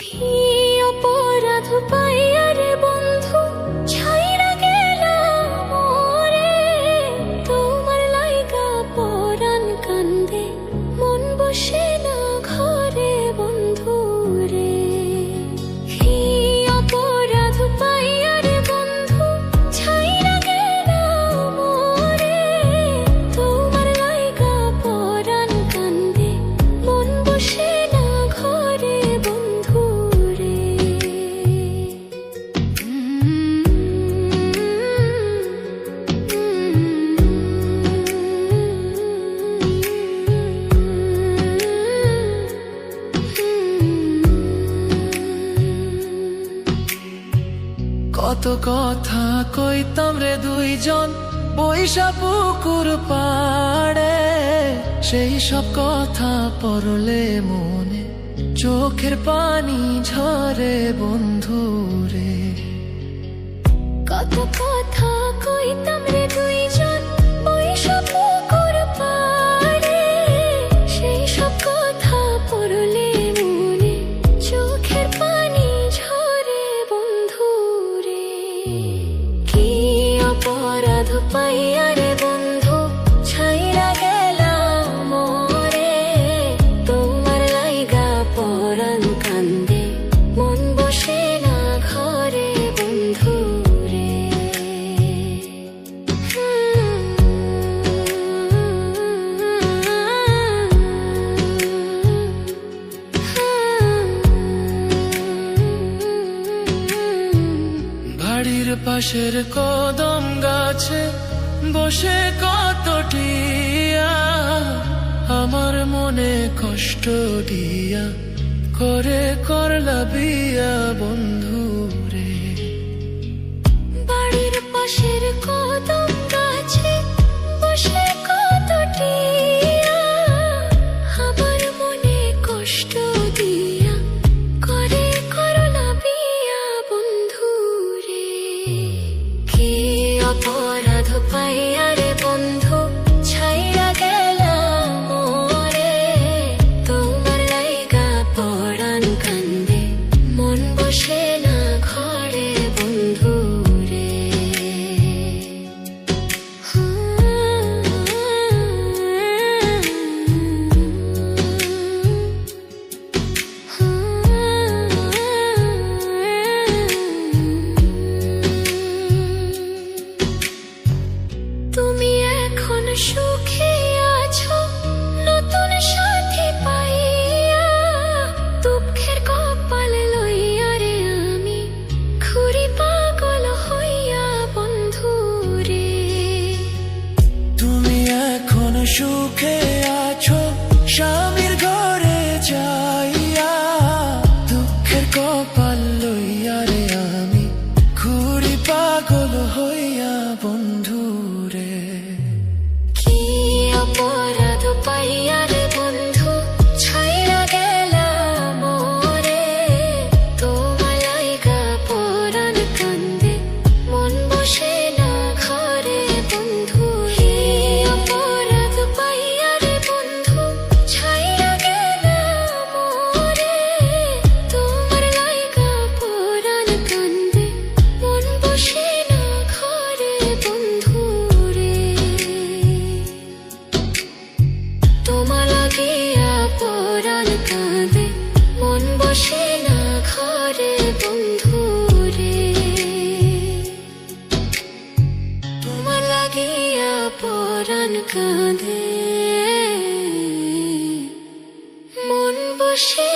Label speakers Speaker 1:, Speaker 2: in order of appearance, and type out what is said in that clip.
Speaker 1: কি অপরাধ পাইয়া রে বন্ধু ছাইরা গেলাম মোরে, তোমার লাইগা পরাণ কান্দে মন বসে না ঘরে বন্ধু রে। কি অপরাধ পাইয়া রে বন্ধু ছাইরা গেলাম মোরে, তোমার লাইগা পরাণ কান্দে মন বসে না ঘরে বন্ধু রে।
Speaker 2: কত কথা কইতাম রে দুইজন বৈশা পুকুর পাড়ে, সেই সব কথা পড়লে মনে চোখের পানি ঝরে বন্ধু রে।
Speaker 1: কত কথা কইতাম রে দুইজন বৈশা পুকুর পাড়ে, সেই সব কথা পড়লে মনে চোখের পানি ঝরে বন্ধু রে। কি অপরাধ পাইয়া রে বন্ধু ছাইরা গেলাম মোরে, তোমার লাইগা পরাণ কান্দে মন বসে না ঘরে বন্ধু রে।
Speaker 2: বাড়ির পাশের কদম গাছে বসে কত টিয়া, আমার মনে কষ্ট দিয়া করে করলা বিয়া বন্ধু রে।
Speaker 1: বাড়ির পাশের কদম গাছে বসে কত টিয়া, আমার মনে কষ্ট দিয়া করে করলা বিয়া বন্ধু রে। কি অপরাধ পাইয়া রে বন্ধু ছাইরা গেলাম মোরে, তোমার লাইগা পরাণ কান্দে মন বসে না ঘরে বন্ধু রে। তুমি এখন সুখে আছো নতুন সাথী পাইয়া, দুঃখের কপাল লইয়া রে আমি ঘুরি পাগল হইয়া বন্ধু রে।
Speaker 2: তুমি এখন সুখে আছো স্বামীর ঘরে যাইয়া, দুঃখের কপাল লইয়া রে আমি ঘুরি পাগল হইয়া বন্ধু রে।
Speaker 1: কি অপরাধ পাইয়া রে বন্ধু ছাইরা গেলাম মোরে, তোমার লাইগা পরাণ কান্দে মন বসে না ঘরে বন্ধু রে। অপরাধ পাইয়া রে বন্ধু ছাইরা গেলাম মোরে, তোমার লাইগা পরাণ কান্দে মন বসে না ঘরে বন্ধু রে। তোমার লাগিয়া পরাণ কাঁদে মন বসে না ঘরে বন্ধু রে। তোমার লাগিয়া পরাণ কাঁদে মন বসে